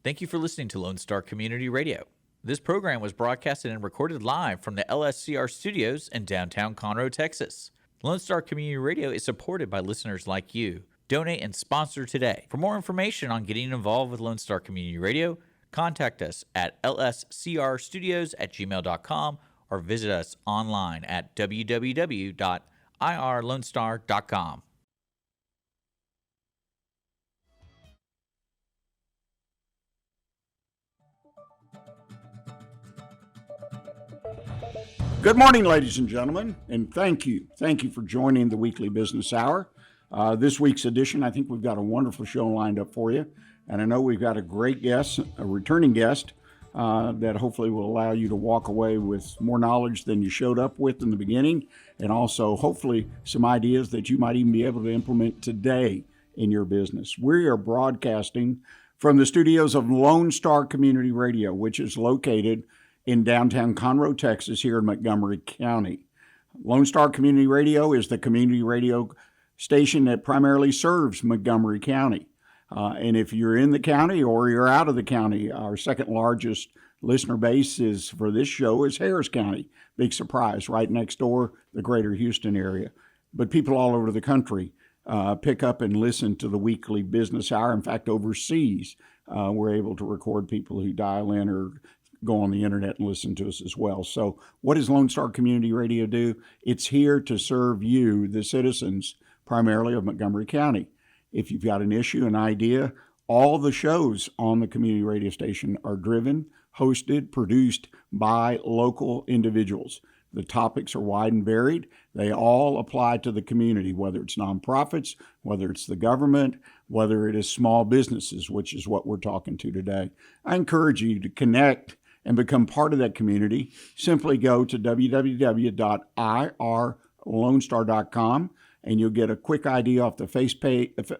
Thank you for listening to Lone Star Community Radio. This program was broadcasted and recorded live from the LSCR studios in downtown Conroe, Texas. Lone Star Community Radio is supported by listeners like you. Donate and sponsor today. For more information on getting involved with Lone Star Community Radio, contact us at lscrstudios@gmail.com or visit us online at www.irlonestar.com. Good morning, ladies and gentlemen, and thank you. Thank you for joining the Weekly Business Hour. This week's edition, I think we've got a wonderful show lined up for you, and I know we've got a great guest, a returning guest, that hopefully will allow you to walk away with more knowledge than you showed up with in the beginning, and also hopefully some ideas that you might even be able to implement today in your business. We are broadcasting from the studios of Lone Star Community Radio, which is located in downtown Conroe, Texas, here in Montgomery County. Lone Star Community Radio is the community radio station that primarily serves Montgomery County. And if you're in the county or you're out of the county, our second largest listener base is for this show is Harris County. Big surprise, right next door, the greater Houston area. But people all over the country pick up and listen to the Weekly Business Hour. In fact, overseas, we're able to record people who dial in or go on the internet and listen to us as well. So what does Lone Star Community Radio do? It's here to serve you, the citizens, primarily of Montgomery County. If you've got an issue, an idea, all the shows on the community radio station are driven, hosted, produced by local individuals. The topics are wide and varied. They all apply to the community, whether it's nonprofits, whether it's the government, whether it is small businesses, which is what we're talking to today. I encourage you to connect and become part of that community. Simply go to www.irlonestar.com and you'll get a quick ID off the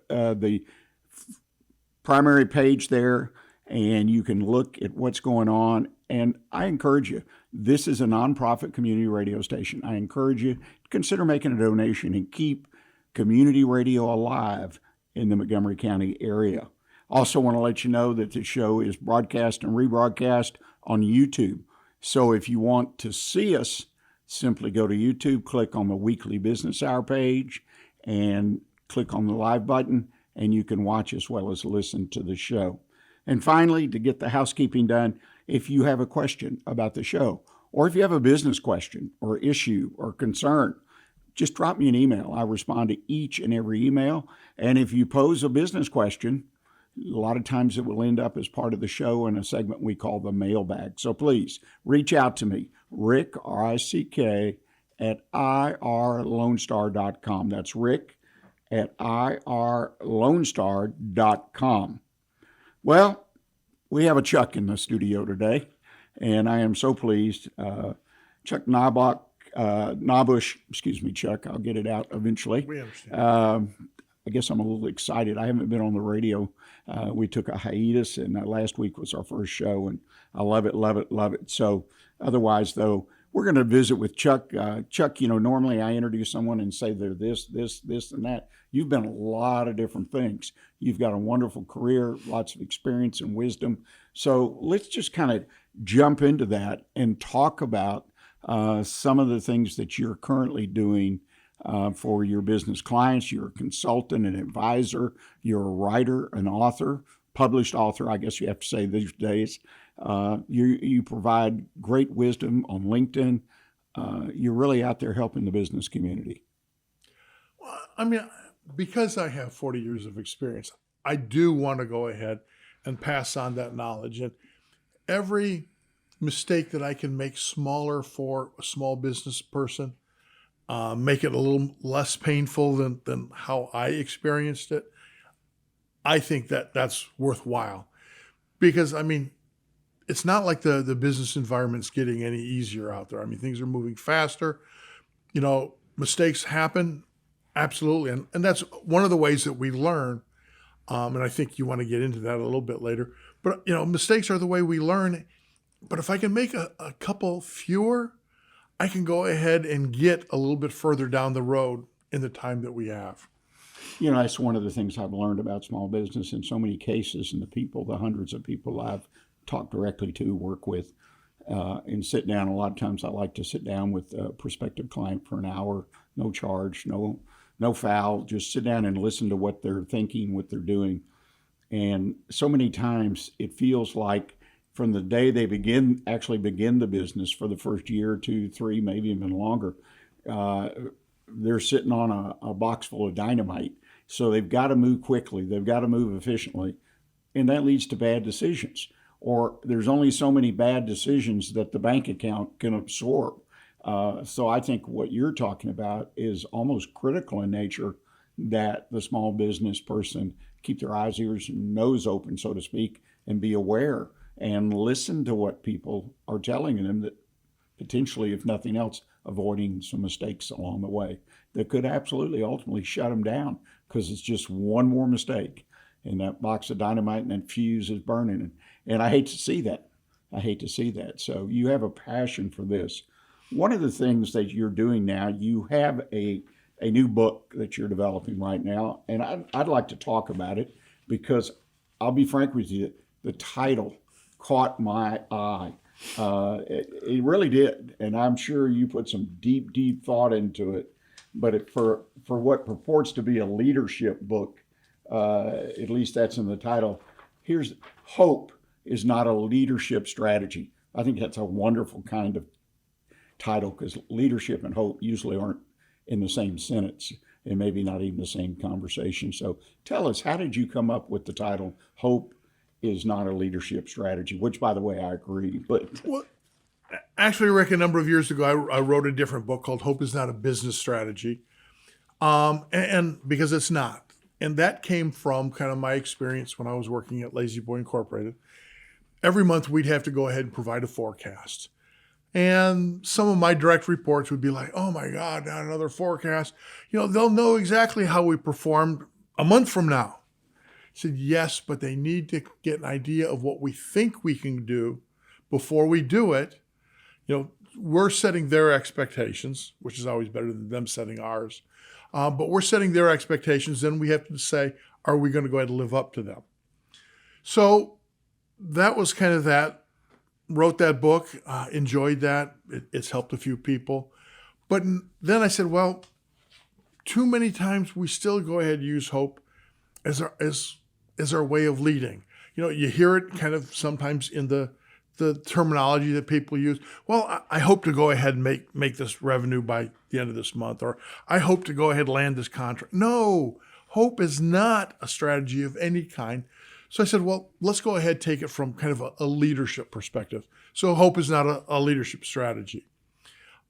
the primary page there, and you can look at what's going on. And I encourage you, this is a nonprofit community radio station. I encourage you to consider making a donation and keep community radio alive in the Montgomery County area. Also want to let you know that the show is broadcast and rebroadcast on YouTube. So if you want to see us, simply go to YouTube, click on the Weekly Business Hour page, and click on the live button, and you can watch as well as listen to the show. And finally, to get the housekeeping done, if you have a question about the show, or if you have a business question or issue or concern, just drop me an email. I respond to each and every email. And if you pose a business question, a lot of times it will end up as part of the show in a segment we call the mailbag. So please reach out to me, Rick, R-I-C-K, at irlonestar.com. That's Rick at irlonestar.com. Well, we have a Chuck in the studio today, and I am so pleased. Chuck Knabusch, excuse me, Chuck, I'll get it out eventually. We understand. I guess I'm a little excited. I haven't been on the radio. We took a hiatus, and last week was our first show, and I love it, love it, love it. So otherwise, though, we're going to visit with Chuck. Chuck, normally I introduce someone and say they're this, and that. You've been a lot of different things. You've got a wonderful career, lots of experience and wisdom. So let's just kind of jump into that and talk about some of the things that you're currently doing for your business clients. You're a consultant, an advisor, you're a writer, an author, published author, I guess you have to say these days. You provide great wisdom on LinkedIn. You're really out there helping the business community. Well, I mean, because I have 40 years of experience, I do want to go ahead and pass on that knowledge. And every mistake that I can make smaller for a small business person, make it a little less painful than how I experienced it, I think that's worthwhile. Because, I mean, it's not like the business environment's getting any easier out there. I mean, things are moving faster. Mistakes happen, absolutely. And that's one of the ways that we learn. And I think you want to get into that a little bit later. But, mistakes are the way we learn. But if I can make a couple fewer, I can go ahead and get a little bit further down the road in the time that we have. That's one of the things I've learned about small business in so many cases, and the hundreds of people I've talked directly to, work with, and sit down. A lot of times I like to sit down with a prospective client for an hour, no charge, no foul, just sit down and listen to what they're thinking, what they're doing. And so many times it feels like from the day they actually begin the business, for the first year, 2, 3, maybe even longer, they're sitting on a box full of dynamite. So they've got to move quickly. They've got to move efficiently. And that leads to bad decisions. Or there's only so many bad decisions that the bank account can absorb. So I think what you're talking about is almost critical in nature, that the small business person keep their eyes, ears, and nose open, so to speak, and be aware and listen to what people are telling them, that potentially, if nothing else, avoiding some mistakes along the way that could absolutely ultimately shut them down, because it's just one more mistake and that box of dynamite and that fuse is burning. And I hate to see that. So you have a passion for this. One of the things that you're doing now, you have a new book that you're developing right now, and I'd like to talk about it, because I'll be frank with you, the title caught my eye. It really did, and I'm sure you put some deep thought into it. But for what purports to be a leadership book, at least that's in the title. Here's Hope is Not a Leadership Strategy. I think that's a wonderful kind of title, because leadership and hope usually aren't in the same sentence, and maybe not even the same conversation. So tell us, how did you come up with the title Hope is Not a Leadership Strategy? Which, by the way, I agree. But well, actually, Rick, a number of years ago, I wrote a different book called Hope is Not a Business Strategy, and because it's not. And that came from kind of my experience when I was working at Lazy Boy Incorporated. Every month, we'd have to go ahead and provide a forecast. And some of my direct reports would be like, oh my God, not another forecast. They'll know exactly how we performed a month from now. I said, yes, but they need to get an idea of what we think we can do before we do it. We're setting their expectations, which is always better than them setting ours. But we're setting their expectations, then we have to say, are we going to go ahead and live up to them? So that was kind of that. Wrote that book, enjoyed that. It's helped a few people. But then I said, well, too many times we still go ahead and use hope as our way of leading. You hear it kind of sometimes in the terminology that people use. Well, I hope to go ahead and make this revenue by the end of this month, or I hope to go ahead and land this contract. No, hope is not a strategy of any kind. So I said, well, let's go ahead and take it from kind of a leadership perspective. So hope is not a leadership strategy.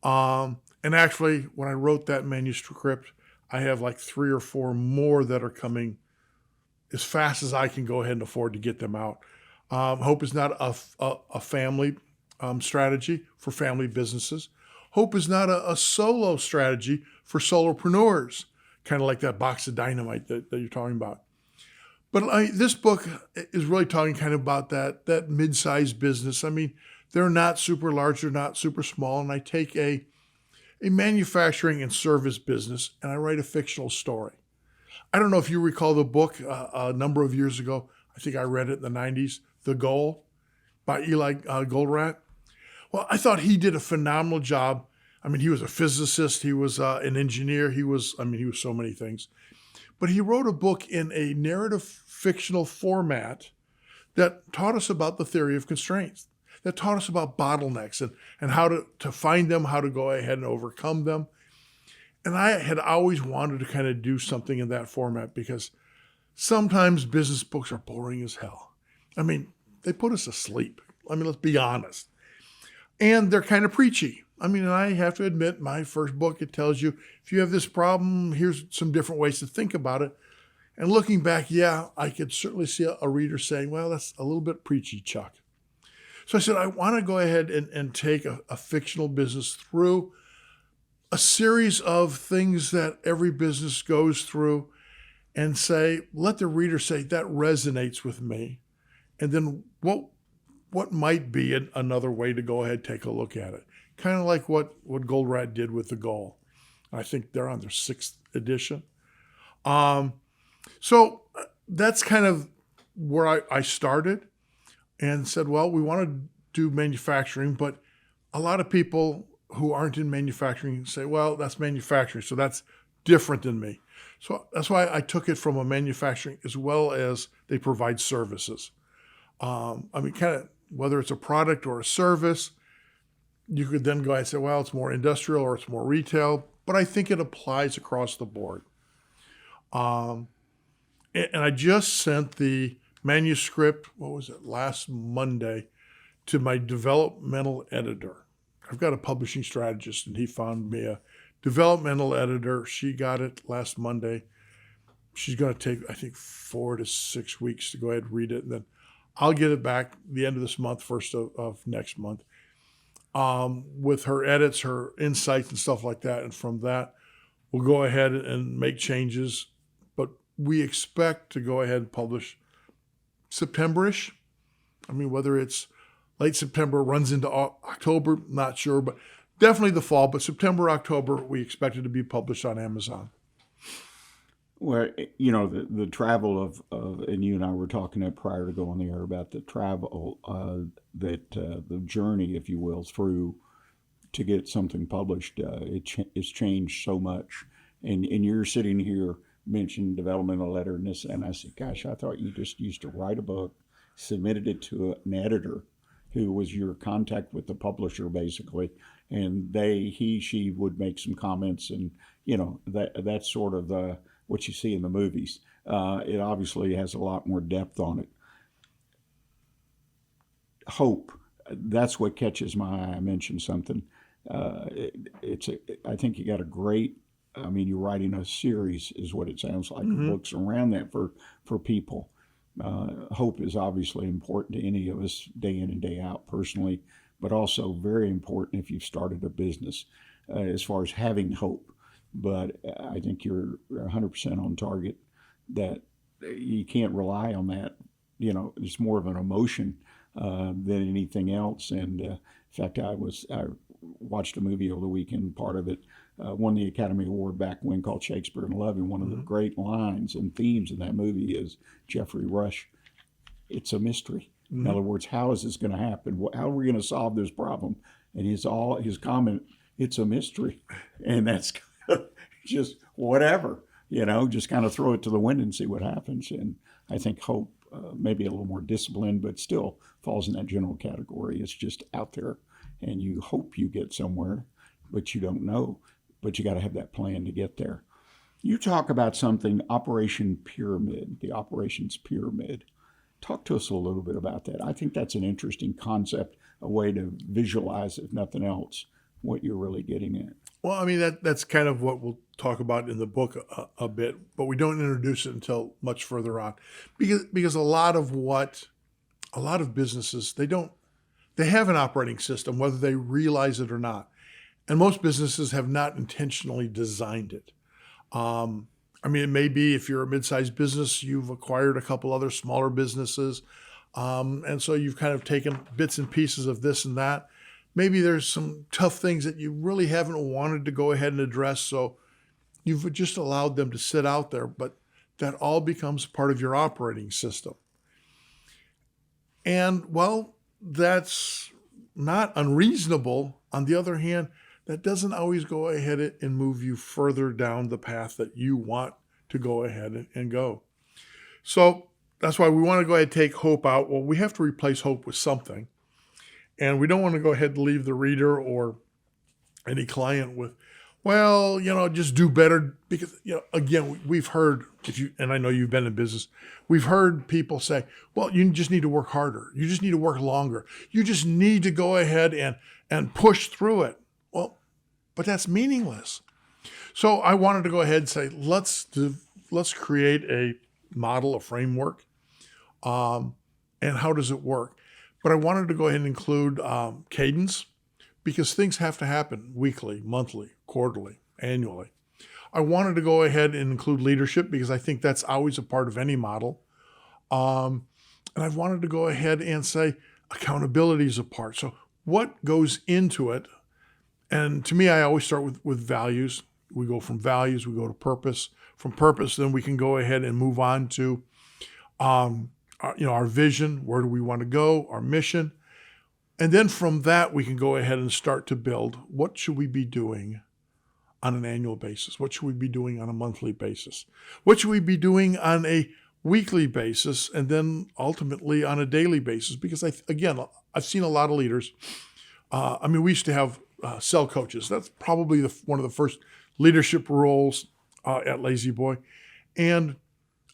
And actually, when I wrote that manuscript, I have like 3 or 4 more that are coming as fast as I can go ahead and afford to get them out. Hope is not a family strategy for family businesses. Hope is not a solo strategy for solopreneurs, kind of like that box of dynamite that you're talking about. But this book is really talking kind of about that mid-sized business. I mean, they're not super large, they're not super small. And I take a manufacturing and service business and I write a fictional story. I don't know if you recall the book a number of years ago. I think I read it in the 90s, The Goal by Eli Goldratt. Well, I thought he did a phenomenal job. I mean, he was a physicist, he was an engineer, he was so many things. But he wrote a book in a narrative fictional format that taught us about the theory of constraints, that taught us about bottlenecks and how to find them, how to go ahead and overcome them. And I had always wanted to kind of do something in that format, because sometimes business books are boring as hell. I mean, they put us to sleep. I mean, let's be honest. And they're kind of preachy. I mean, I have to admit, my first book, it tells you, if you have this problem, here's some different ways to think about it. And looking back, yeah, I could certainly see a reader saying, well, that's a little bit preachy, Chuck. So I said, I want to go ahead and take a fictional business through a series of things that every business goes through and say, let the reader say, that resonates with me. And then what might be another way to go ahead and take a look at it. Kind of like what Goldratt did with The Goal. I think they're on their 6th edition. So that's kind of where I started and said, well, we want to do manufacturing, but a lot of people who aren't in manufacturing say, well, that's manufacturing, so that's different than me. So that's why I took it from a manufacturing as well as they provide services. Kind of whether it's a product or a service, you could then go ahead and say, well, it's more industrial or it's more retail, but I think it applies across the board. And I just sent the manuscript, last Monday, to my developmental editor. I've got a publishing strategist, and he found me a developmental editor. She got it last Monday. She's going to take, I think, 4 to 6 weeks to go ahead and read it, and then I'll get it back the end of this month, first of next month, with her edits, her insights, and stuff like that. And from that, we'll go ahead and make changes. But we expect to go ahead and publish September-ish. Whether it's late September, runs into October, not sure, but definitely the fall. But September, October, we expect it to be published on Amazon. Well, the travel of and you and I were talking prior to going on the air about the travel, the journey, if you will, through to get something published. It's changed so much. And you're sitting here mentioning developmental letter and this, and I said, gosh, I thought you just used to write a book, submitted it to an editor who was your contact with the publisher, basically, and she would make some comments, and that's sort of what you see in the movies. It obviously has a lot more depth on it. Hope, that's what catches my eye. I mentioned something. I think you got a great, you're writing a series is what it sounds like, books around that for people. Hope is obviously important to any of us day in and day out personally, but also very important if you've started a business as far as having hope. But I think you're 100% on target that you can't rely on that. It's more of an emotion than anything else. And in fact, I watched a movie over the weekend, part of it won the Academy Award back when, called Shakespeare in Love. And one of the great lines and themes in that movie is Jeffrey Rush, it's a mystery. In other words, how is this going to happen? How are we going to solve this problem? And his comment, it's a mystery. And that's just whatever, just kind of throw it to the wind and see what happens. And I think hope, maybe a little more disciplined, but still falls in that general category. It's just out there, and you hope you get somewhere, but you don't know. But you got to have that plan to get there. You talk about something, Operation Pyramid, the operations pyramid. Talk to us a little bit about that. I think that's an interesting concept, a way to visualize, if nothing else, what you're really getting at. Well, that's kind of what we'll talk about in the book a bit, but we don't introduce it until much further on, because a lot of businesses, they have an operating system, whether they realize it or not. And most businesses have not intentionally designed it. It may be, if you're a mid-sized business, you've acquired a couple other smaller businesses. And so you've kind of taken bits and pieces of this and that. Maybe there's some tough things that you really haven't wanted to go ahead and address. So you've just allowed them to sit out there, but that all becomes part of your operating system. And well, that's not unreasonable. On the other hand, that doesn't always go ahead and move you further down the path that you want to go ahead and go. So that's why we want to go ahead and take hope out. Well, we have to replace hope with something. And we don't want to go ahead and leave the reader or any client with, well, just do better. Because, again, we've heard, and I know you've been in business, we've heard people say, well, you just need to work harder. You just need to work longer. You just need to go ahead and push through it. Well, but that's meaningless. So I wanted to go ahead and say, let's create a model, a framework, and how does it work? But I wanted to go ahead and include cadence, because things have to happen weekly, monthly, quarterly, annually. I wanted to go ahead and include leadership, because I think that's always a part of any model. And I wanted to go ahead and say accountability is a part. So what goes into it? And to me, I always start with values. We go from values, we go to purpose. From purpose, then we can go ahead and move on to our vision. Where do we want to go? Our mission. And then from that, we can go ahead and start to build. What should we be doing on an annual basis? What should we be doing on a monthly basis? What should we be doing on a weekly basis? And then ultimately on a daily basis? Because I've seen a lot of leaders. We used to have cell coaches. That's probably one of the first leadership roles at Lazy Boy. And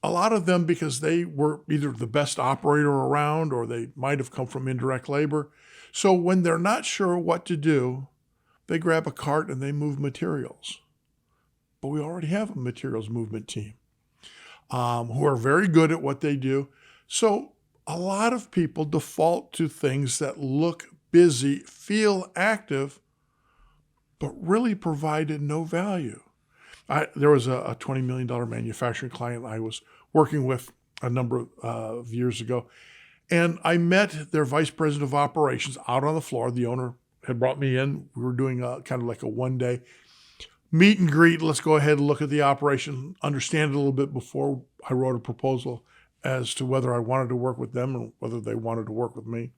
a lot of them, because they were either the best operator around or they might have come from indirect labor. So when they're not sure what to do, they grab a cart and they move materials. But we already have a materials movement team who are very good at what they do. So a lot of people default to things that look busy, feel active, but really provided no value. There was a $20 million manufacturing client I was working with a number of years ago, and I met their vice president of operations out on the floor. The owner had brought me in. We were doing kind of like a one-day meet and greet. Let's go ahead and look at the operation, understand it a little bit before I wrote a proposal as to whether I wanted to work with them or whether they wanted to work with me.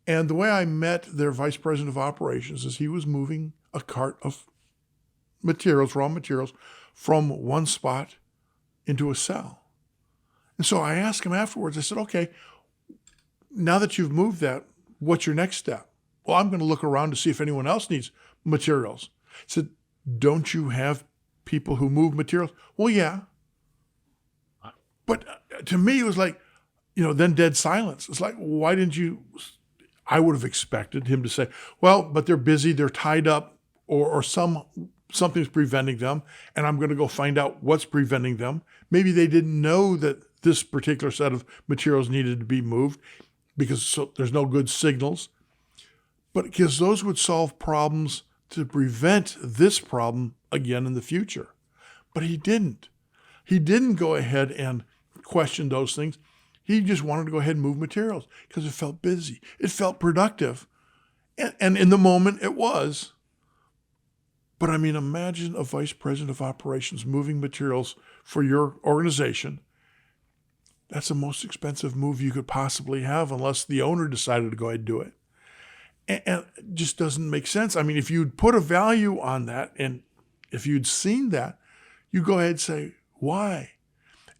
And the way I met their vice president of operations is he was moving a cart of materials, raw materials, from one spot into a cell. And so I asked him afterwards, I said, okay, now that you've moved that, what's your next step? Well, I'm going to look around to see if anyone else needs materials. I said, don't you have people who move materials? Well, yeah. But to me, it was like, then dead silence. It's like, why didn't you? I would have expected him to say, well, but they're busy, they're tied up, or something's preventing them, and I'm going to go find out what's preventing them. Maybe they didn't know that this particular set of materials needed to be moved because there's no good signals. But because those would solve problems to prevent this problem again in the future. But he didn't. He didn't go ahead and question those things. He just wanted to go ahead and move materials because it felt busy. It felt productive. And in the moment it was. But imagine a vice president of operations moving materials for your organization. That's the most expensive move you could possibly have unless the owner decided to go ahead and do it. And it just doesn't make sense. If you'd put a value on that and if you'd seen that, you go ahead and say, why?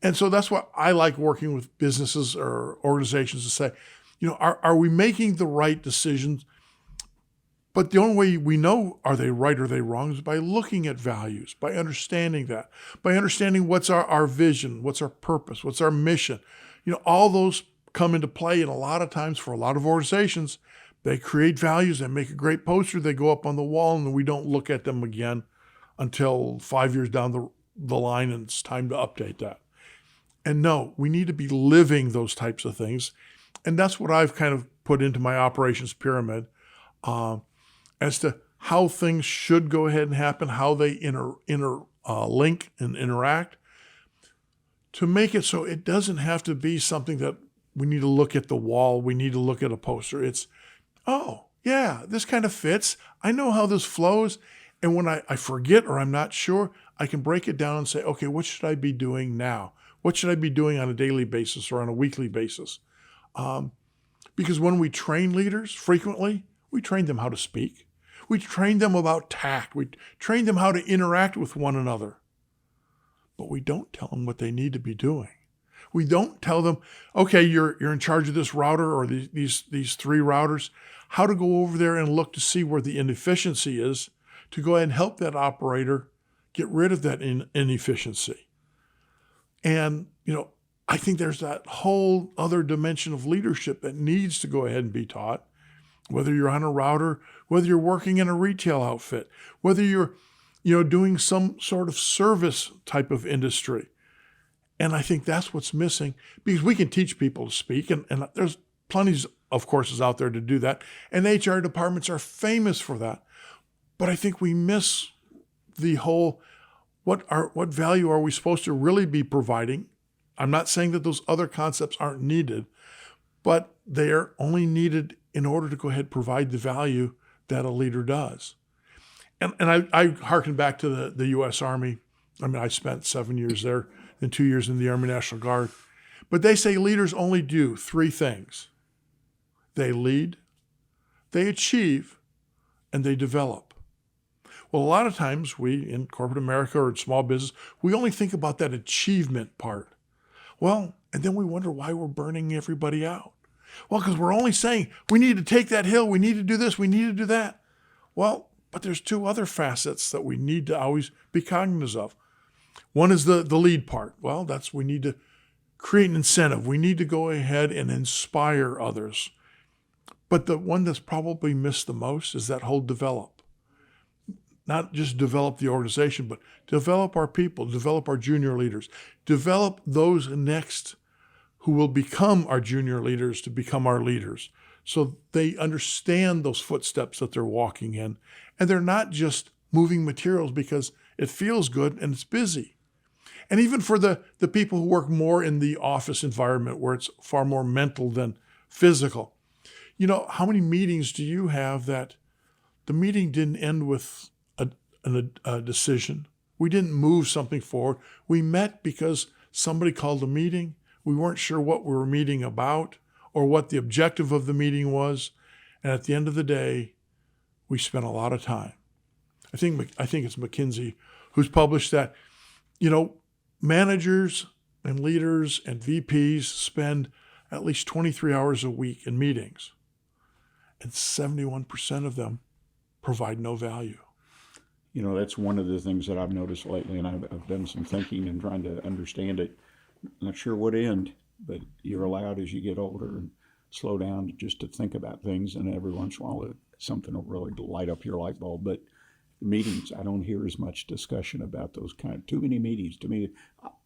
And so that's why I like working with businesses or organizations to say, are we making the right decisions? But the only way we know are they right or they wrong is by looking at values, by understanding that, by understanding what's our vision, what's our purpose, what's our mission. All those come into play, and a lot of times for a lot of organizations, they create values, they make a great poster, they go up on the wall, and we don't look at them again until 5 years down the line, and it's time to update that. And no, we need to be living those types of things. And that's what I've kind of put into my operations pyramid as to how things should go ahead and happen, how they interlink and interact, to make it so it doesn't have to be something that we need to look at the wall, we need to look at a poster. It's, oh, yeah, this kind of fits. I know how this flows. And when I forget or I'm not sure, I can break it down and say, okay, what should I be doing now? What should I be doing on a daily basis or on a weekly basis? Because when we train leaders frequently, we train them how to speak. We train them about tact. We train them how to interact with one another. But we don't tell them what they need to be doing. We don't tell them, okay, you're in charge of this router or these three routers, how to go over there and look to see where the inefficiency is to go ahead and help that operator get rid of that inefficiency. And, I think there's that whole other dimension of leadership that needs to go ahead and be taught, whether you're on a router, whether you're working in a retail outfit, whether you're, doing some sort of service type of industry. And I think that's what's missing, because we can teach people to speak, and there's plenty of courses out there to do that. And HR departments are famous for that. But I think we miss the whole, what value are we supposed to really be providing? I'm not saying that those other concepts aren't needed, but they are only needed in order to go ahead and provide the value that a leader does. And I hearken back to the U.S. Army. I mean, I spent 7 years there and 2 years in the Army National Guard. But they say leaders only do 3 things. They lead, they achieve, and they develop. Well, a lot of times we, in corporate America or in small business, we only think about that achievement part. Well, and then we wonder why we're burning everybody out. Well, because we're only saying, we need to take that hill, we need to do this, we need to do that. Well, but there's 2 other facets that we need to always be cognizant of. One is the lead part. Well, that's we need to create an incentive. We need to go ahead and inspire others. But the one that's probably missed the most is that whole develop. Not just develop the organization, but develop our people, develop our junior leaders, develop those next who will become our junior leaders to become our leaders. So they understand those footsteps that they're walking in. And they're not just moving materials because it feels good and it's busy. And even for the people who work more in the office environment where it's far more mental than physical, you know, how many meetings do you have that the meeting didn't end with a decision? We didn't move something forward. We met because somebody called a meeting. We weren't sure what we were meeting about or what the objective of the meeting was. And at the end of the day, we spent a lot of time. I think it's McKinsey who's published that, you know, managers and leaders and VPs spend at least 23 hours a week in meetings, and 71% of them provide no value. You know, that's one of the things that I've noticed lately, and I've done some thinking and trying to understand it. Not sure what end, but you're allowed as you get older and slow down just to think about things, and every once in a while something will really light up your light bulb. But meetings, I don't hear as much discussion about those kind of, too many meetings. To me,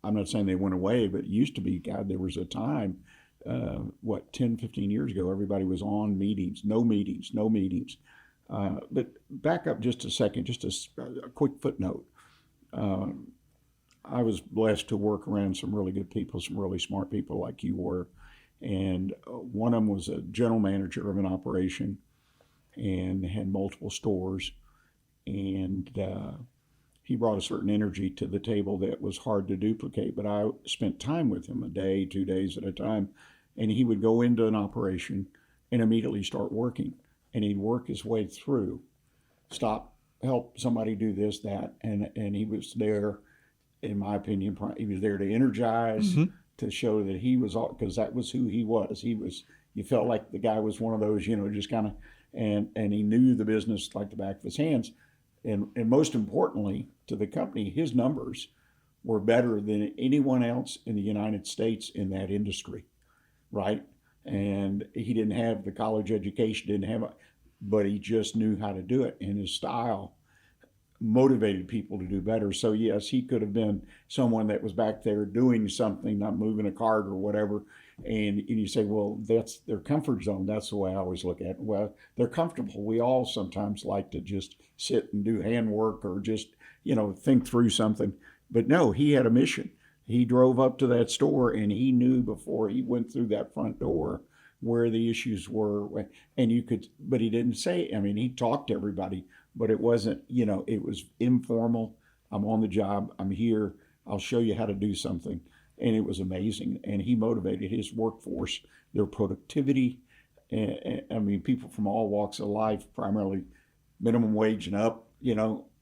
I'm not saying they went away, but it used to be, God, there was a time, 10, 15 years ago, everybody was on meetings, no meetings. But back up just a second, just a quick footnote. I was blessed to work around some really good people, some really smart people like you were. And one of them was a general manager of an operation and had multiple stores. And he brought a certain energy to the table that was hard to duplicate. But I spent time with him, a day, 2 days at a time. And he would go into an operation and immediately start working. And he'd work his way through, stop, help somebody do this, that. And he was there, in my opinion, he was there to energize, to show that he was, because that was who he was. You felt like the guy was one of those, just kind of, and he knew the business like the back of his hands. And most importantly, to the company, his numbers were better than anyone else in the United States in that industry, right? And he didn't have the college education, but he just knew how to do it. And his style motivated people to do better. So yes, he could have been someone that was back there doing something, not moving a cart or whatever. And you say, well, that's their comfort zone. That's the way I always look at it. Well, they're comfortable. We all sometimes like to just sit and do handwork or just, think through something. But no, he had a mission. He drove up to that store and he knew before he went through that front door where the issues were. And but he didn't say, he talked to everybody, but it wasn't, it was informal. I'm on the job. I'm here. I'll show you how to do something. And it was amazing. And he motivated his workforce, their productivity. People from all walks of life, primarily minimum wage and up,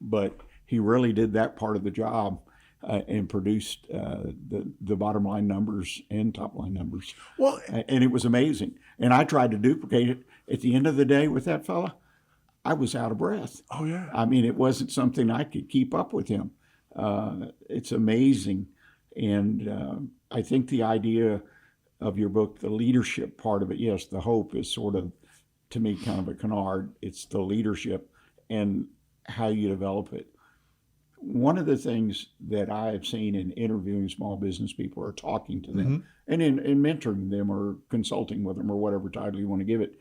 but he really did that part of the job and produced the bottom line numbers and top line numbers. Well, and it was amazing. And I tried to duplicate it. At the end of the day with that fella, I was out of breath. Oh, yeah. It wasn't something I could keep up with him. It's amazing. And I think the idea of your book, the leadership part of it, yes, the hope is sort of, to me, kind of a canard. It's the leadership and how you develop it. One of the things that I have seen in interviewing small business people or talking to them and in mentoring them or consulting with them or whatever title you want to give it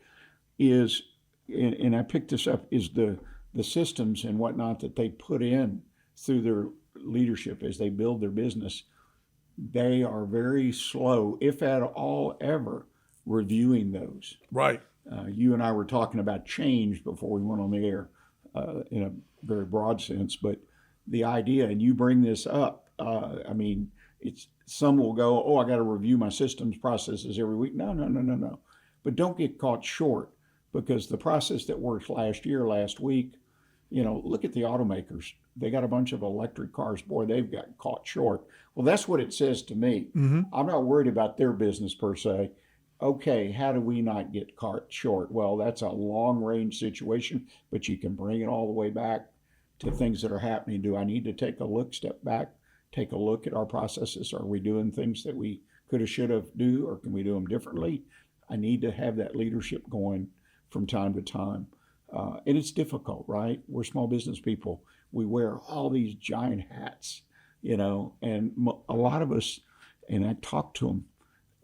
is, and I picked this up, is the systems and whatnot that they put in through their leadership as they build their business. They are very slow, if at all ever, reviewing those. Right. You and I were talking about change before we went on the air. in a very broad sense, but the idea, and you bring this up, it's some will go, oh, I got to review my systems processes every week. No. But don't get caught short, because the process that worked last week, look at the automakers. They got a bunch of electric cars. Boy, they've got caught short. Well, that's what it says to me. Mm-hmm. I'm not worried about their business per se. Okay, how do we not get caught short? Well, that's a long-range situation, but you can bring it all the way back to things that are happening. Do I need to step back, take a look at our processes? Are we doing things that we could have, should have do, or can we do them differently? I need to have that leadership going from time to time. And it's difficult, right? We're small business people. We wear all these giant hats, and a lot of us, and I talk to them,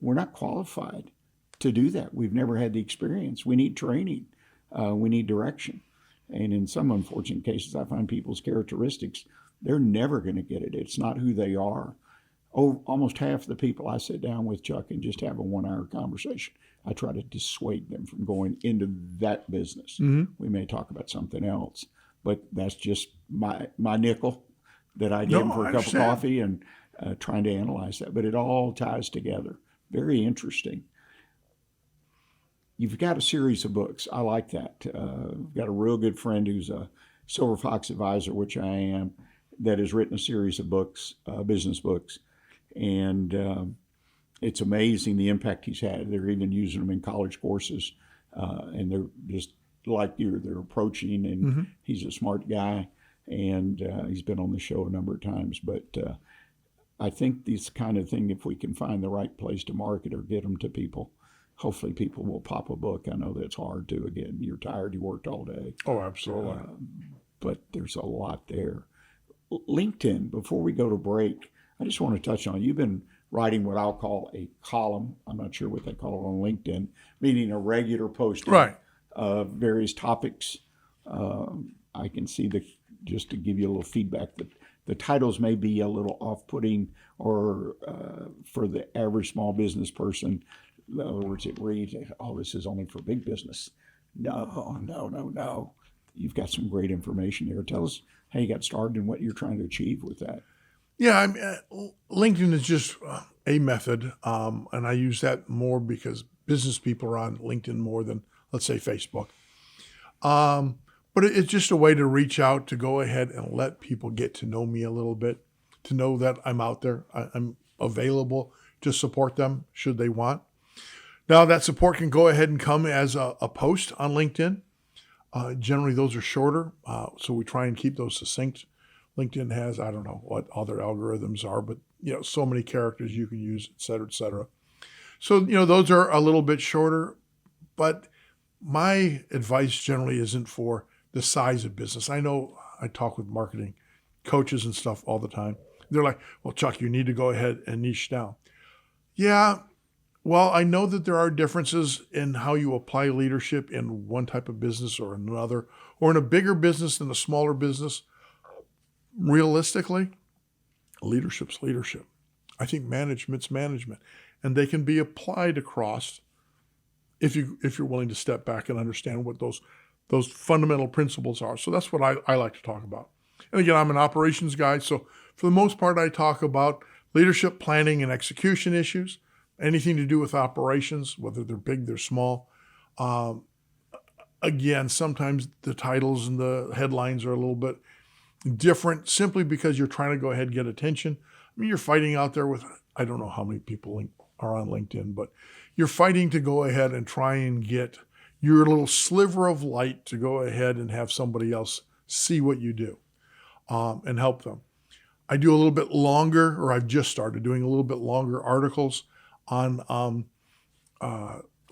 we're not qualified to do that. We've never had the experience. We need training. We need direction. And in some unfortunate cases, I find people's characteristics, they're never going to get it. It's not who they are. Oh, almost half the people I sit down with, Chuck, and just have a 1-hour conversation, I try to dissuade them from going into that business. Mm-hmm. We may talk about something else, but that's just my nickel that I give them for a cup of coffee, and trying to analyze that. But it all ties together. Very interesting. You've got a series of books. I like that. I've got a real good friend who's a Silver Fox advisor, which I am, that has written a series of books, business books. And it's amazing the impact he's had. They're even using them in college courses. And they're just like you, they're approaching, and mm-hmm. he's a smart guy. And he's been on the show a number of times. But I think this kind of thing, if we can find the right place to market or get them to people, hopefully people will pop a book. I know that's hard too. Again, you're tired, you worked all day. Oh, absolutely. But there's a lot there. LinkedIn, before we go to break, I just want to touch on, you've been writing what I'll call a column. I'm not sure what they call it on LinkedIn, meaning a regular posting of various topics. I can see just to give you a little feedback, that the titles may be a little off-putting, or for the average small business person. In other words, it reads, oh, this is only for big business. No. You've got some great information there. Tell us how you got started and what you're trying to achieve with that. Yeah, LinkedIn is just a method, and I use that more because business people are on LinkedIn more than, let's say, Facebook. But it's just a way to reach out, to go ahead and let people get to know me a little bit, to know that I'm out there. I'm available to support them should they want. Now, that support can go ahead and come as a post on LinkedIn. Generally, those are shorter, so we try and keep those succinct. LinkedIn has, I don't know what other algorithms are, but so many characters you can use, et cetera, et cetera. So, those are a little bit shorter, but my advice generally isn't for the size of business. I know I talk with marketing coaches and stuff all the time. They're like, well, Chuck, you need to go ahead and niche down. Yeah. Well, I know that there are differences in how you apply leadership in one type of business or another, or in a bigger business than a smaller business. Realistically, leadership's leadership. I think management's management, and they can be applied across if you're willing to step back and understand what those fundamental principles are. So that's what I like to talk about. And again, I'm an operations guy, so for the most part, I talk about leadership, planning, and execution issues. Anything to do with operations, whether they're big, they're small. Again, sometimes the titles and the headlines are a little bit different simply because you're trying to go ahead and get attention. I mean, you're fighting out there with, I don't know how many people are on LinkedIn, but you're fighting to go ahead and try and get your little sliver of light to go ahead and have somebody else see what you do and help them. I do a little bit longer, or I've just started doing a little bit longer articles on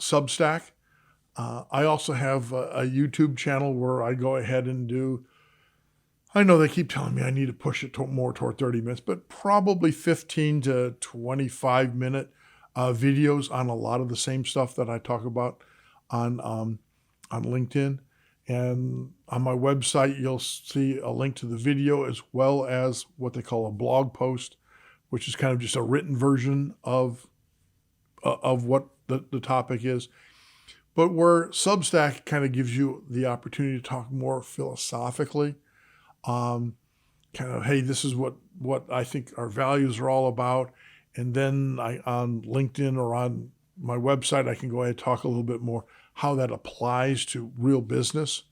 Substack. I also have a YouTube channel where I go ahead and do, I know they keep telling me I need to push it more toward 30 minutes, but probably 15 to 25 minute videos on a lot of the same stuff that I talk about on LinkedIn. And on my website, you'll see a link to the video as well as what they call a blog post, which is kind of just a written version of what the topic is. But where Substack kind of gives you the opportunity to talk more philosophically, kind of, hey, this is what I think our values are all about. And then on LinkedIn or on my website, I can go ahead and talk a little bit more how that applies to real business.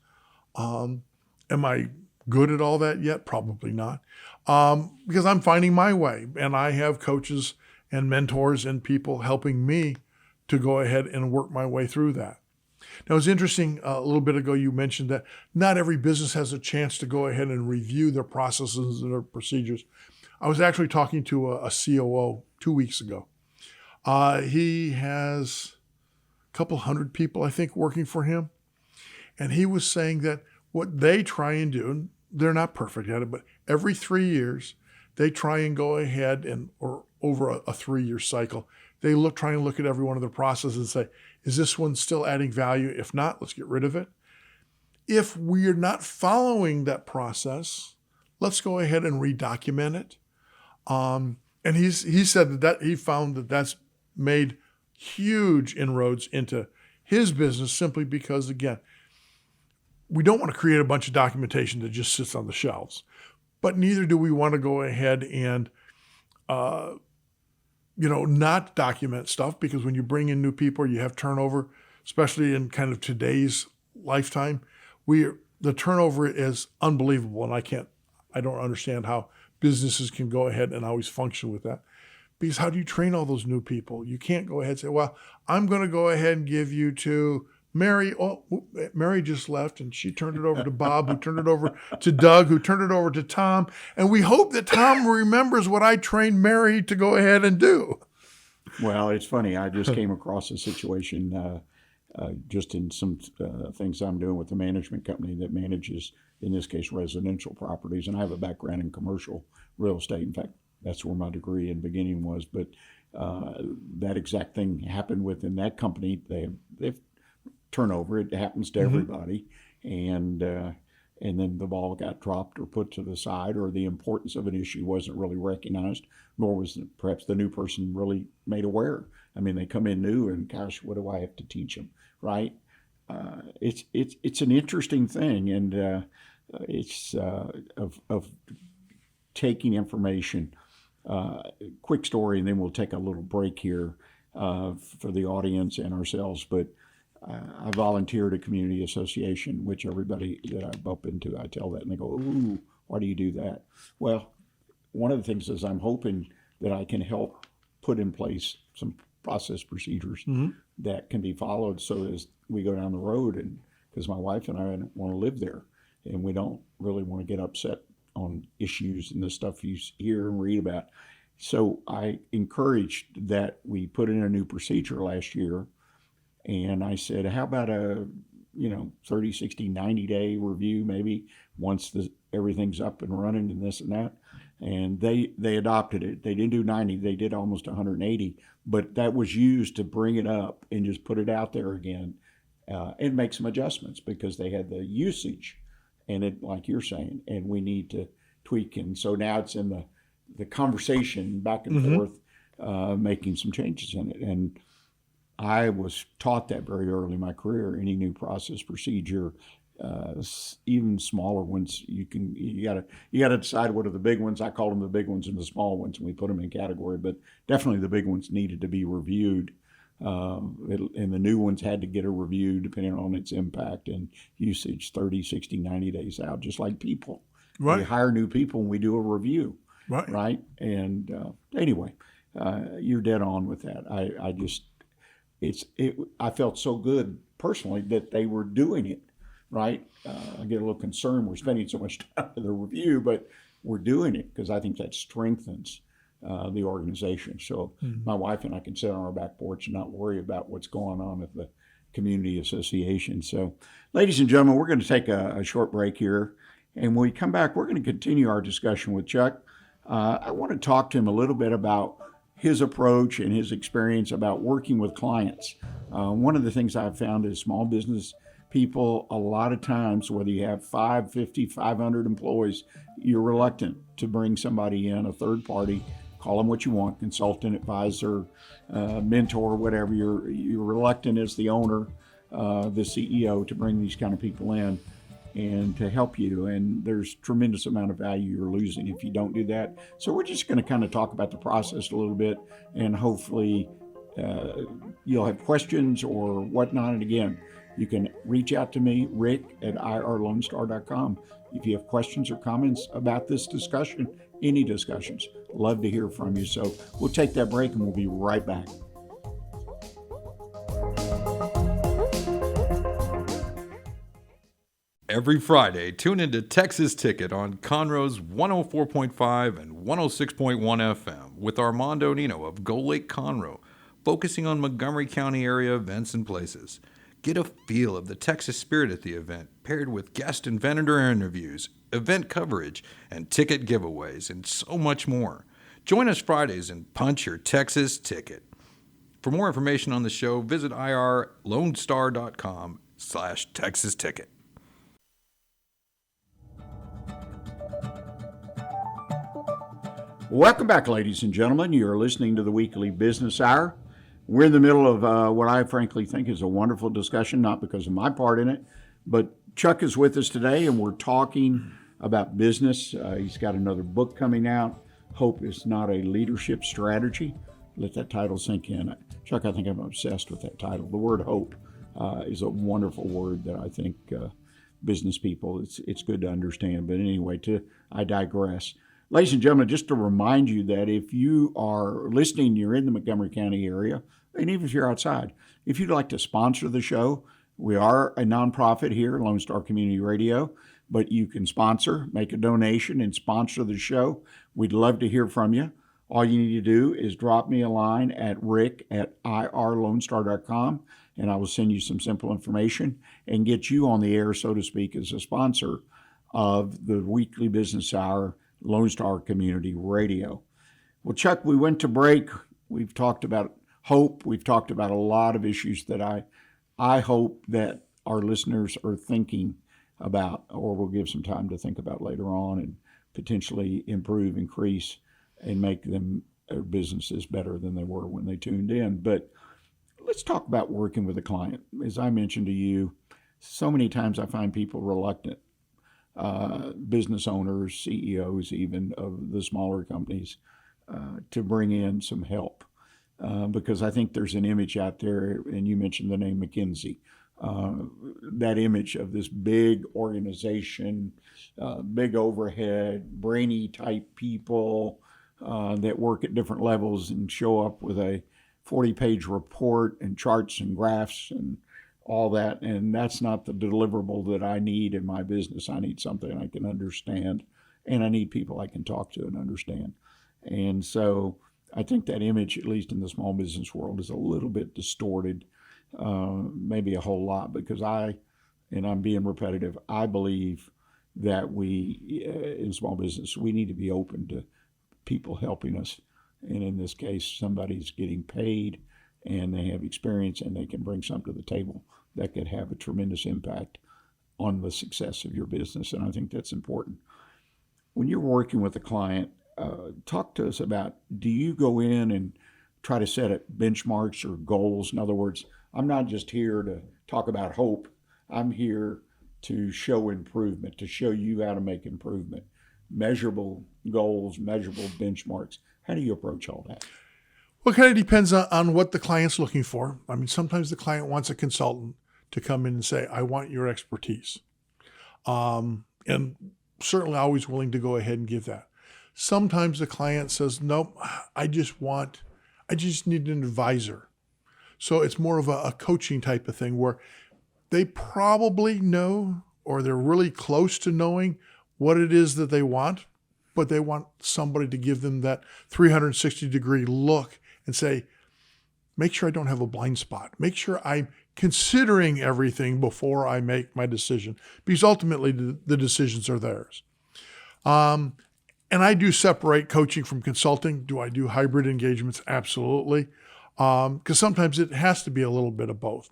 Am I good at all that yet? Probably not. Because I'm finding my way, and I have coaches and mentors and people helping me to go ahead and work my way through that. Now, it's interesting, a little bit ago you mentioned that not every business has a chance to go ahead and review their processes and their procedures. I was actually talking to a COO 2 weeks ago. He has a couple hundred people, I think, working for him. And he was saying that what they try and do, and they're not perfect at it, but every 3 years, they try and go ahead and, or over a 3-year cycle, they try and look at every one of their processes and say, is this one still adding value? If not, let's get rid of it. If we're not following that process, let's go ahead and redocument it. And he said that he found that that's made huge inroads into his business simply because, again, we don't want to create a bunch of documentation that just sits on the shelves, but neither do we want to go ahead and, not document stuff, because when you bring in new people, you have turnover, especially in kind of today's lifetime. The turnover is unbelievable, and I don't understand how businesses can go ahead and always function with that. Because how do you train all those new people? You can't go ahead and say, well, I'm going to go ahead and give you to Mary. Oh, Mary just left, and she turned it over to Bob, who turned it over to Doug, who turned it over to Tom. And we hope that Tom remembers what I trained Mary to go ahead and do. Well, it's funny. I just came across a situation just in some things I'm doing with the management company that manages, in this case, residential properties. And I have a background in commercial real estate. In fact, that's where my degree in beginning was. But that exact thing happened within that company. They've turnover. It happens to everybody. And then the ball got dropped or put to the side, or the importance of an issue wasn't really recognized, nor was perhaps the new person really made aware. I mean, they come in new and, gosh, what do I have to teach them, right? It's an interesting thing, and it's of taking information. Quick story, and then we'll take a little break here for the audience and ourselves. But I volunteered at a community association, which everybody that I bump into, I tell that, and they go, "Ooh, why do you do that?" Well, one of the things is I'm hoping that I can help put in place some process procedures that can be followed, so as we go down the road, and because my wife and I want to live there, and we don't really want to get upset on issues and the stuff you hear and read about. So I encouraged that we put in a new procedure last year, and I said, how about a 30, 60, 90-day review, maybe once everything's up and running and this and that. And they adopted it. They didn't do 90, they did almost 180, but that was used to bring it up and just put it out there again and make some adjustments, because they had the usage, and it, like you're saying, and we need to tweak. And so now it's in the conversation back and forth, making some changes in it. And I was taught that very early in my career. Any new process procedure, even smaller ones, you gotta decide what are the big ones. I call them the big ones and the small ones, and we put them in category. But definitely the big ones needed to be reviewed, and the new ones had to get a review depending on its impact and usage 30, 60, 90 days out, just like people. Right. We hire new people and we do a review. Right. And anyway, you're dead on with that. I felt so good personally that they were doing it, right? I get a little concerned we're spending so much time in the review, but we're doing it because I think that strengthens the organization. So my wife and I can sit on our back porch and not worry about what's going on at the community association. So, ladies and gentlemen, we're going to take a short break here. And when we come back, we're going to continue our discussion with Chuck. I want to talk to him a little bit about his approach and his experience about working with clients. One of the things I've found is small business people, a lot of times, whether you have 5, 50, 500 employees, you're reluctant to bring somebody in, a third party, call them what you want, consultant, advisor, mentor, whatever. You're reluctant as the owner the CEO, to bring these kind of people in and to help you. And there's tremendous amount of value you're losing if you don't do that. So we're just going to kind of talk about the process a little bit, and hopefully you'll have questions or whatnot. And again, you can reach out to me, Rick at irlonestar.com. If you have questions or comments about this discussion, any discussions, love to hear from you. So we'll take that break and we'll be right back. Every Friday, tune into Texas Ticket on Conroe's 104.5 and 106.1 FM with Armando Nino of Gold Lake Conroe, focusing on Montgomery County area events and places. Get a feel of the Texas spirit at the event, paired with guest and vendor interviews, event coverage, and ticket giveaways, and so much more. Join us Fridays and punch your Texas ticket. For more information on the show, visit irlonestar.com/Texas Ticket. Welcome back, ladies and gentlemen. You're listening to the Weekly Business Hour. We're in the middle of what I frankly think is a wonderful discussion, not because of my part in it, but Chuck is with us today, and we're talking about business. He's got another book coming out, Hope is Not a Leadership Strategy. Let that title sink in. Chuck, I think I'm obsessed with that title. The word hope is a wonderful word that I think business people, it's good to understand. But anyway, I digress. Ladies and gentlemen, just to remind you that if you are listening, you're in the Montgomery County area, and even if you're outside, if you'd like to sponsor the show, we are a nonprofit here, Lone Star Community Radio, but you can sponsor, make a donation, and sponsor the show. We'd love to hear from you. All you need to do is drop me a line at rick@irlonestar.com, and I will send you some simple information and get you on the air, so to speak, as a sponsor of the Weekly Business Hour, Lone Star Community Radio. Well, Chuck, we went to break. We've talked about hope. We've talked about a lot of issues that I hope that our listeners are thinking about, or will give some time to think about later on, and potentially improve, increase, and make their businesses better than they were when they tuned in. But let's talk about working with a client. As I mentioned to you, so many times I find people reluctant, business owners, CEOs even of the smaller companies, to bring in some help. Because I think there's an image out there, and you mentioned the name McKinsey, that image of this big organization, big overhead, brainy type people that work at different levels and show up with a 40-page report and charts and graphs and all that. And that's not the deliverable that I need in my business. I need something I can understand, and I need people I can talk to and understand. And so I think that image, at least in the small business world, is a little bit distorted, maybe a whole lot, because and I'm being repetitive, I believe that we, in small business, we need to be open to people helping us. And in this case, somebody's getting paid and they have experience and they can bring something to the table that could have a tremendous impact on the success of your business. And I think that's important. When you're working with a client, talk to us about, do you go in and try to set up benchmarks or goals? In other words, I'm not just here to talk about hope. I'm here to show improvement, to show you how to make improvement. Measurable goals, measurable benchmarks. How do you approach all that? Well, it kind of depends on what the client's looking for. I mean, sometimes the client wants a consultant to come in and say, I want your expertise. And certainly always willing to go ahead and give that. Sometimes the client says, nope, I just need an advisor. So it's more of a coaching type of thing where they probably know, or they're really close to knowing what it is that they want, but they want somebody to give them that 360-degree look and say, make sure I don't have a blind spot. Make sure I'm considering everything before I make my decision, because ultimately the decisions are theirs. And I do separate coaching from consulting. Do I do hybrid engagements? Absolutely. Because sometimes it has to be a little bit of both.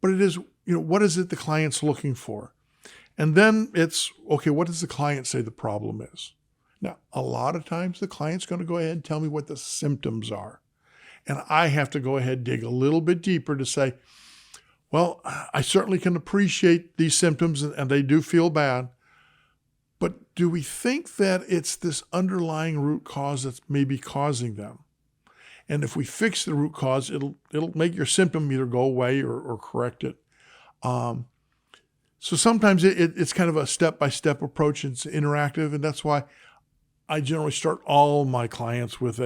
But it is, what is it the client's looking for? And then it's, okay, what does the client say the problem is? Now, a lot of times the client's going to go ahead and tell me what the symptoms are. And I have to go ahead and dig a little bit deeper to say, Well, I certainly can appreciate these symptoms, and they do feel bad. But do we think that it's this underlying root cause that's maybe causing them? And if we fix the root cause, it'll make your symptom either go away or correct it. So sometimes it's kind of a step-by-step approach. It's interactive, and that's why I generally start all my clients with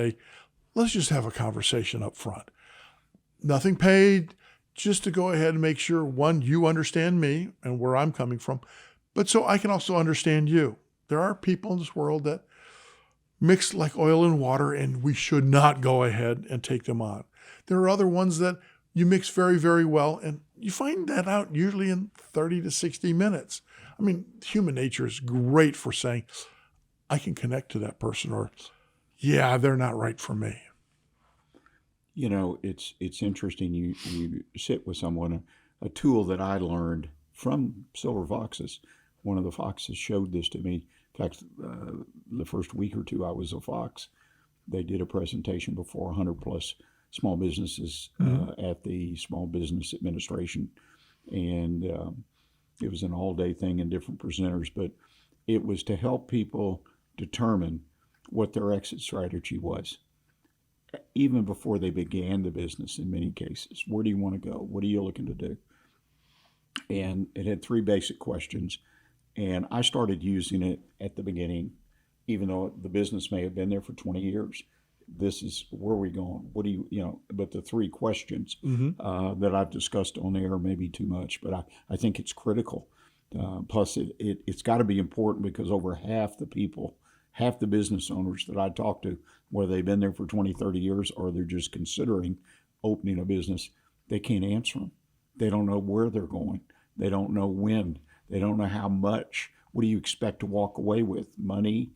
let's just have a conversation up front. Nothing paid, just to go ahead and make sure, one, you understand me and where I'm coming from, but so I can also understand you. There are people in this world that mix like oil and water, and we should not go ahead and take them on. There are other ones that you mix very, very well, and you find that out usually in 30 to 60 minutes. I mean, human nature is great for saying, I can connect to that person, or, yeah, they're not right for me. You know, it's interesting. You sit with someone, a tool that I learned from Silver Foxes. One of the Foxes showed this to me. In fact, the first week or two I was a Fox, they did a presentation before 100 plus small businesses at the Small Business Administration. And it was an all-day thing and different presenters, but it was to help people determine what their exit strategy was, even before they began the business in many cases. Where do you want to go? What are you looking to do? And it had 3 basic questions. And I started using it at the beginning, even though the business may have been there for 20 years. This is where are we going? What do you but the 3 questions that I've discussed on air may be too much, but I think it's critical. Plus, it's got to be important because over half the business owners that I talk to, whether they've been there for 20, 30 years or they're just considering opening a business, they can't answer them. They don't know where they're going. They don't know when. They don't know how much. What do you expect to walk away with? Money?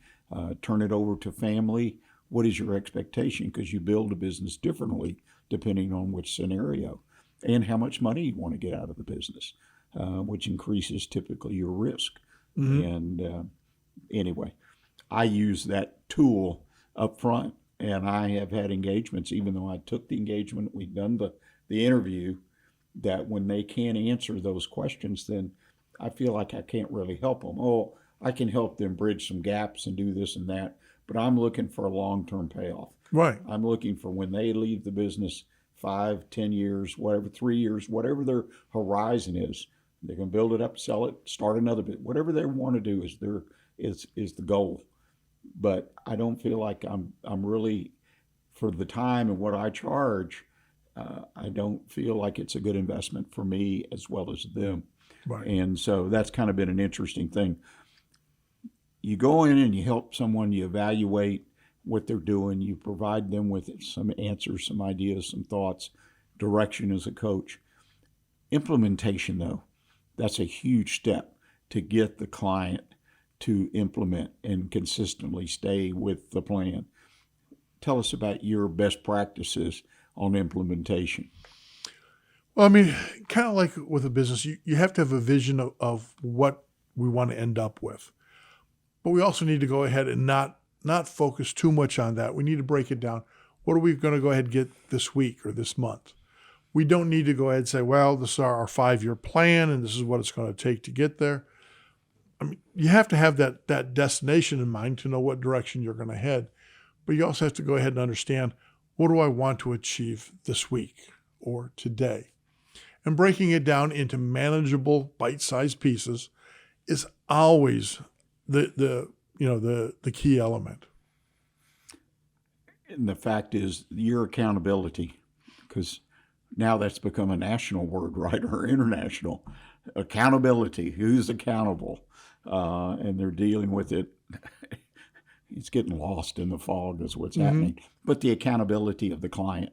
Turn it over to family? What is your expectation? Because you build a business differently depending on which scenario and how much money you want to get out of the business, which increases typically your risk. And anyway, I use that tool up front, and I have had engagements, even though I took the engagement, we've done the interview, that when they can't answer those questions, then I feel like I can't really help them. Oh, I can help them bridge some gaps and do this and that, but I'm looking for a long-term payoff. Right. I'm looking for when they leave the business 5, 10 years, whatever, 3 years, whatever their horizon is, they can build it up, sell it, start another bit. Whatever they want to do is the goal. But I don't feel like I'm really, for the time and what I charge, I don't feel like it's a good investment for me as well as them. Right. And so that's kind of been an interesting thing. You go in and you help someone, you evaluate what they're doing, you provide them with some answers, some ideas, some thoughts, direction as a coach. Implementation, though, that's a huge step to get the client to implement and consistently stay with the plan. Tell us about your best practices on implementation. Well, I mean, kind of like with a business, you have to have a vision of what we want to end up with. But we also need to go ahead and not focus too much on that. We need to break it down. What are we going to go ahead and get this week or this month? We don't need to go ahead and say, well, this is our 5-year plan and this is what it's going to take to get there. I mean, you have to have that destination in mind to know what direction you're going to head. But you also have to go ahead and understand, what do I want to achieve this week or today? And breaking it down into manageable, bite-sized pieces is always the key element. And the fact is, your accountability, because now that's become a national word, right, or international. Accountability, who's accountable? And they're dealing with it. It's getting lost in the fog is what's happening. But the accountability of the client.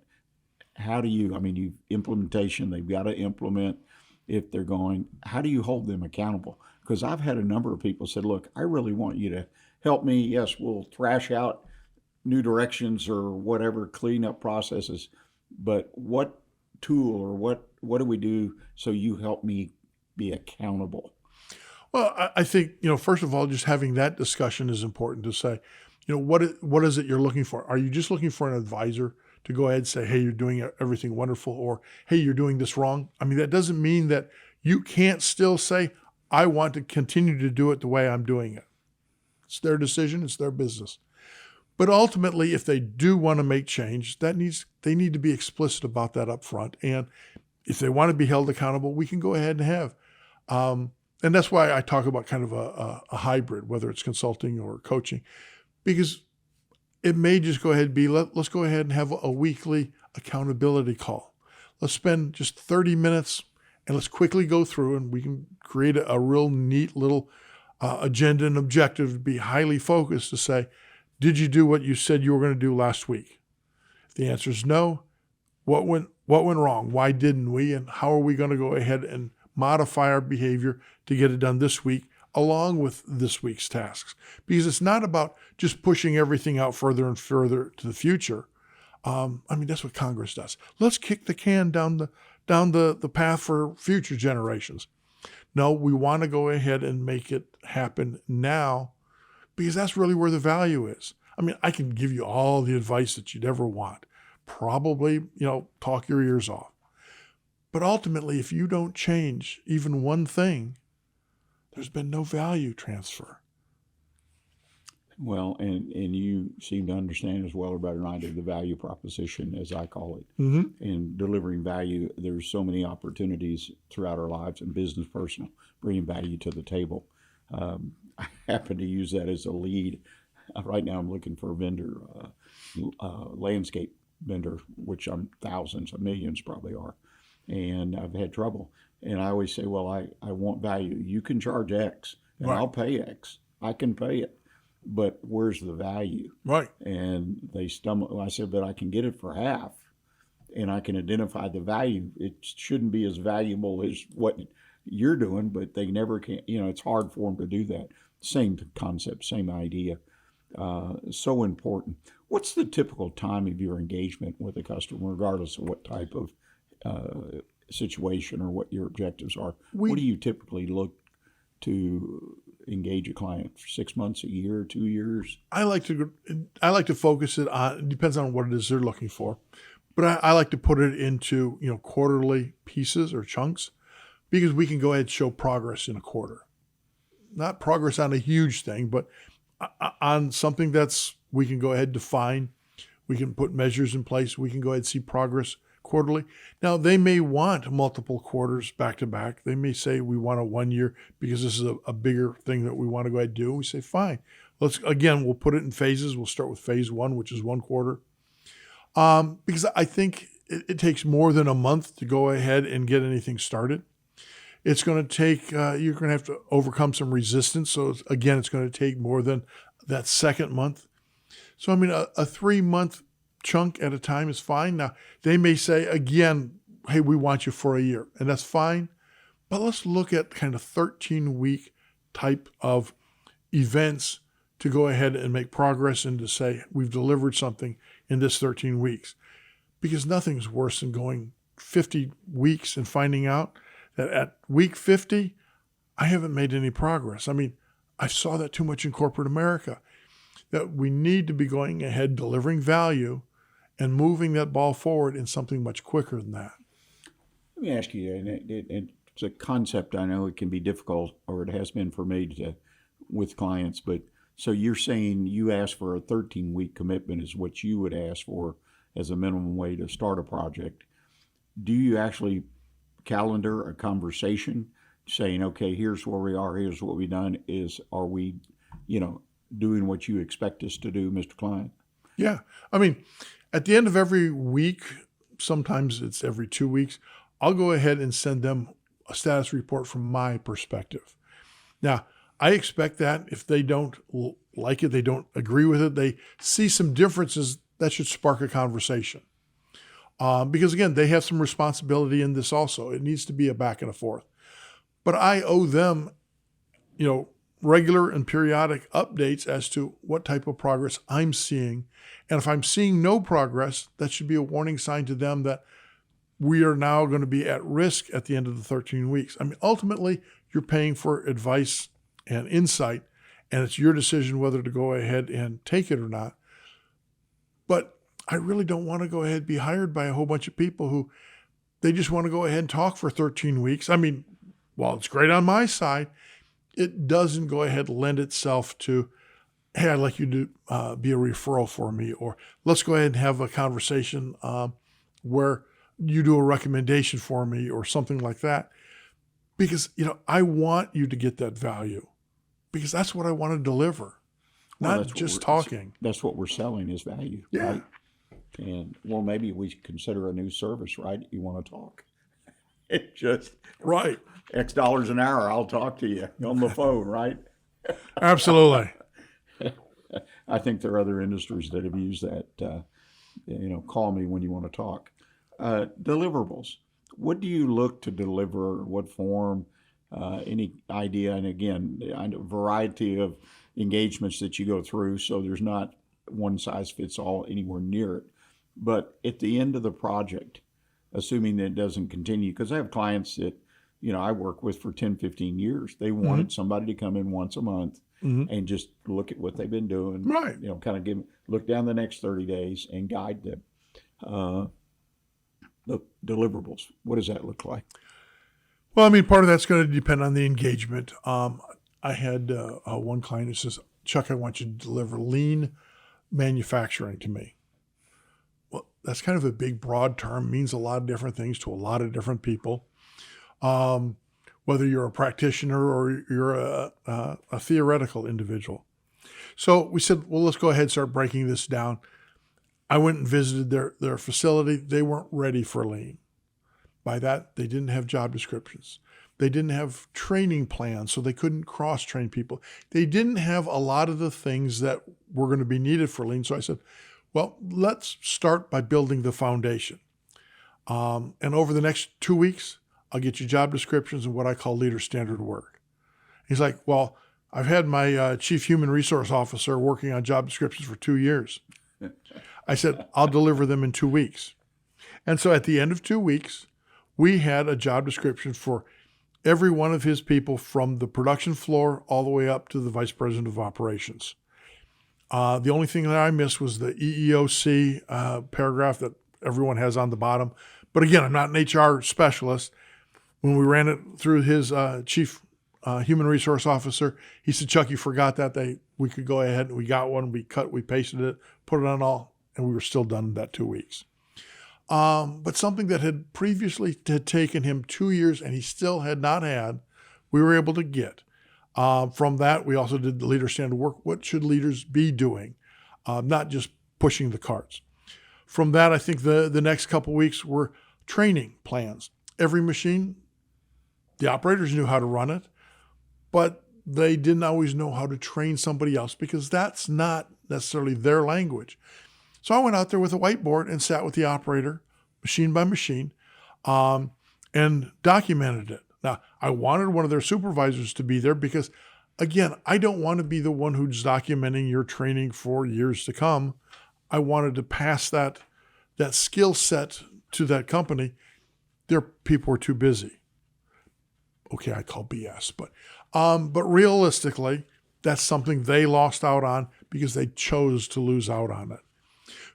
How do you, implementation, they've got to implement if they're going, how do you hold them accountable? Because I've had a number of people said, look, I really want you to help me. Yes, we'll thrash out new directions or whatever, clean up processes. But what tool or what do we do so you help me be accountable? Well, I think, first of all, just having that discussion is important to say, what is it you're looking for? Are you just looking for an advisor to go ahead and say, hey, you're doing everything wonderful, or hey, you're doing this wrong. I mean, that doesn't mean that you can't still say, I want to continue to do it the way I'm doing it. It's their decision. It's their business. But ultimately, if they do want to make change, they need to be explicit about that up front. And if they want to be held accountable, we can go ahead and have. And that's why I talk about kind of a hybrid, whether it's consulting or coaching, because it may just go ahead and be, let's go ahead and have a weekly accountability call. Let's spend just 30 minutes and let's quickly go through, and we can create a real neat little agenda and objective to be highly focused to say, did you do what you said you were going to do last week? If the answer is no, what went wrong? Why didn't we? And how are we going to go ahead and modify our behavior to get it done this week along with this week's tasks? Because it's not about just pushing everything out further and further to the future. I mean, that's what Congress does. Let's kick the can down the path for future generations. No, we want to go ahead and make it happen now, because that's really where the value is. I mean, I can give you all the advice that you'd ever want. Probably, talk your ears off. But ultimately, if you don't change even one thing, there's been no value transfer. Well, and you seem to understand as well or better than I do the value proposition, as I call it. Mm-hmm. In delivering value, there's so many opportunities throughout our lives, in business, personal, bringing value to the table. I happen to use that as a lead. Right now I'm looking for a vendor, landscape vendor, which I'm thousands of millions probably are. And I've had trouble. And I always say, well, I want value. You can charge X, and Right. I'll pay X. I can pay it. But where's the value? Right. And they stumble. I said, but I can get it for half, and I can identify the value. It shouldn't be as valuable as what you're doing, but they never can. It's hard for them to do that. Same concept, same idea. So important. What's the typical time of your engagement with a customer, regardless of what type of situation or what your objectives are? What do you typically look to engage a client for? 6 months, a year, 2 years? I like to focus it on, it depends on what it is they're looking for, but I like to put it into, quarterly pieces or chunks, because we can go ahead and show progress in a quarter. Not progress on a huge thing, but on something we can go ahead and define. We can put measures in place. We can go ahead and see progress quarterly. Now, they may want multiple quarters back to back. They may say we want a 1 year because this is a bigger thing that we want to go ahead and do. We say, fine. We'll put it in phases. We'll start with phase 1, which is 1 quarter. Because I think it takes more than a month to go ahead and get anything started. It's going to take, you're going to have to overcome some resistance. So it's going to take more than that second month. So, a 3-month chunk at a time is fine. Now, they may say, again, hey, we want you for a year, and that's fine. But let's look at kind of 13-week type of events to go ahead and make progress and to say we've delivered something in this 13 weeks. Because nothing's worse than going 50 weeks and finding out that at week 50, I haven't made any progress. I saw that too much in corporate America, that we need to be going ahead, delivering value and moving that ball forward in something much quicker than that. Let me ask you, and it's a concept I know it can be difficult, or it has been for me with clients, but so you're saying you ask for a 13-week commitment is what you would ask for as a minimum way to start a project. Do you actually calendar a conversation saying, okay, here's where we are, here's what we've done, are we, doing what you expect us to do, Mr. Client? Yeah. At the end of every week, sometimes it's every 2 weeks, I'll go ahead and send them a status report from my perspective. Now, I expect that if they don't like it, they don't agree with it, they see some differences, that should spark a conversation. Because again, they have some responsibility in this also. It needs to be a back and a forth. But I owe them, regular and periodic updates as to what type of progress I'm seeing. And if I'm seeing no progress, that should be a warning sign to them that we are now going to be at risk at the end of the 13 weeks. Ultimately, you're paying for advice and insight, and it's your decision whether to go ahead and take it or not. But I really don't want to go ahead and be hired by a whole bunch of people who they just want to go ahead and talk for 13 weeks. I mean, while it's great on my side, it doesn't go ahead and lend itself to, hey, I'd like you to be a referral for me, or let's go ahead and have a conversation where you do a recommendation for me or something like that. Because, I want you to get that value because that's what I want to deliver, not just talking. That's what we're selling is value, right? And, well, maybe we should consider a new service, right? You want to talk. It just, right. X dollars an hour, I'll talk to you on the phone, right? Absolutely. I think there are other industries that have used that, call me when you want to talk. Deliverables. What do you look to deliver? What form? Any idea? And again, a variety of engagements that you go through, so there's not one size fits all anywhere near it. But at the end of the project, assuming that it doesn't continue, because I have clients that, I work with for 10, 15 years. They wanted somebody to come in once a month and just look at what they've been doing. Right. Kind of look down the next 30 days and guide them. The deliverables, what does that look like? Well, I mean, part of that's going to depend on the engagement. I had one client who says, Chuck, I want you to deliver lean manufacturing to me. Well, that's kind of a big, broad term, means a lot of different things to a lot of different people. Whether you're a practitioner or you're a theoretical individual. So we said, well, let's go ahead and start breaking this down. I went and visited their facility. They weren't ready for lean. By that, they didn't have job descriptions. They didn't have training plans, so they couldn't cross-train people. They didn't have a lot of the things that were going to be needed for lean. So I said, well, let's start by building the foundation. And over the next 2 weeks, I'll get you job descriptions and what I call leader standard work. He's like, well, I've had my chief human resource officer working on job descriptions for 2 years. I said, I'll deliver them in 2 weeks. And so at the end of 2 weeks, we had a job description for every one of his people from the production floor all the way up to the vice president of operations. The only thing that I missed was the EEOC paragraph that everyone has on the bottom. But again, I'm not an HR specialist. When we ran it through his chief human resource officer, he said, Chuck, you forgot that. We could go ahead and we got one, we pasted it, put it on all, and we were still done in that 2 weeks. But something that had previously taken him 2 years and he still had not had, we were able to get. From that, we also did the leader standard work. What should leaders be doing? Not just pushing the carts. From that, I think the next couple weeks were training plans. Every machine, the operators knew how to run it, but they didn't always know how to train somebody else because that's not necessarily their language. So I went out there with a whiteboard and sat with the operator, machine by machine, and documented it. Now, I wanted one of their supervisors to be there because, again, I don't want to be the one who's documenting your training for years to come. I wanted to pass that skill set to that company. Their people were too busy. Okay, I call BS, but realistically, that's something they lost out on because they chose to lose out on it.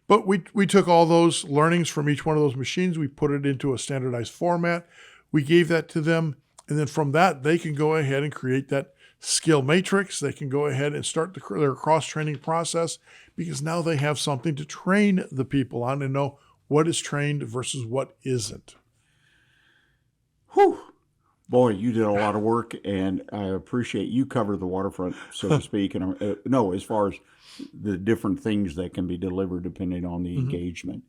But we took all those learnings from each one of those machines, we put it into a standardized format, we gave that to them, and then from that, they can go ahead and create that skill matrix. They can go ahead and start their cross-training process because now they have something to train the people on and know what is trained versus what isn't. Whew. Boy, you did a lot of work, and I appreciate you covered the waterfront, so to speak. And as far as the different things that can be delivered depending on the engagement.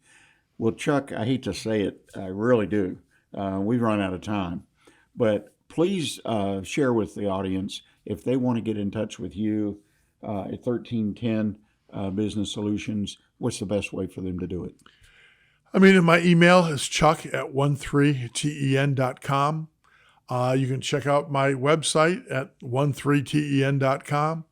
Well, Chuck, I hate to say it, I really do. We've run out of time, but please share with the audience if they want to get in touch with you at 1310 Business Solutions. What's the best way for them to do it? I mean, my email is chuck@13ten.com. You can check out my website at 13ten.com.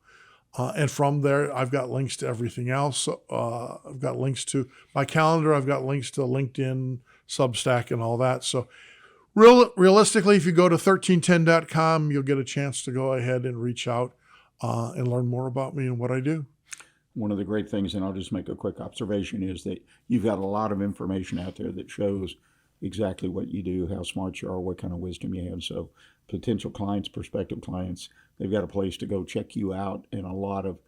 And from there, I've got links to everything else. I've got links to my calendar. I've got links to LinkedIn, Substack, and all that. So realistically, if you go to 13ten.com, you'll get a chance to go ahead and reach out and learn more about me and what I do. one of the great things, and I'll just make a quick observation, is that you've got a lot of information out there that shows exactly what you do, how smart you are, what kind of wisdom you have. So potential clients, prospective clients, they've got a place to go check you out, and a lot of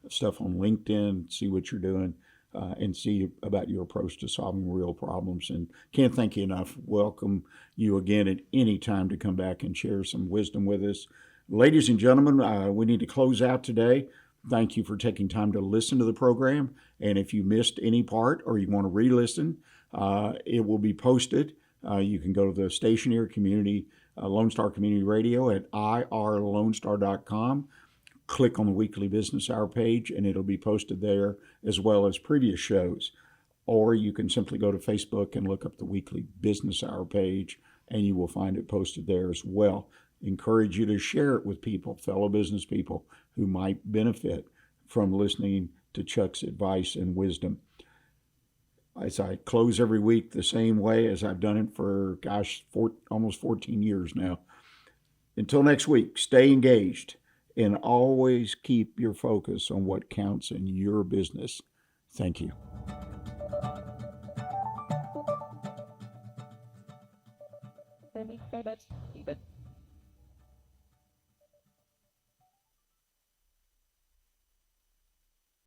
stuff on LinkedIn, see what you're doing, and see about your approach to solving real problems. And can't thank you enough. Welcome you again at any time to come back and share some wisdom with us. Ladies and gentlemen, we need to close out today. Thank you for taking time to listen to the program. And if you missed any part or you want to re-listen, it will be posted. You can go to the station here, Lone Star Community Radio at irlonestar.com. Click on the Weekly Business Hour page, and it'll be posted there, as well as previous shows. Or you can simply go to Facebook and look up the Weekly Business Hour page, and you will find it posted there as well. Encourage you to share it with people, fellow business people who might benefit from listening to Chuck's advice and wisdom. As I close every week the same way as I've done it for, almost 14 years now. Until next week, stay engaged and always keep your focus on what counts in your business. Thank you. Keep it.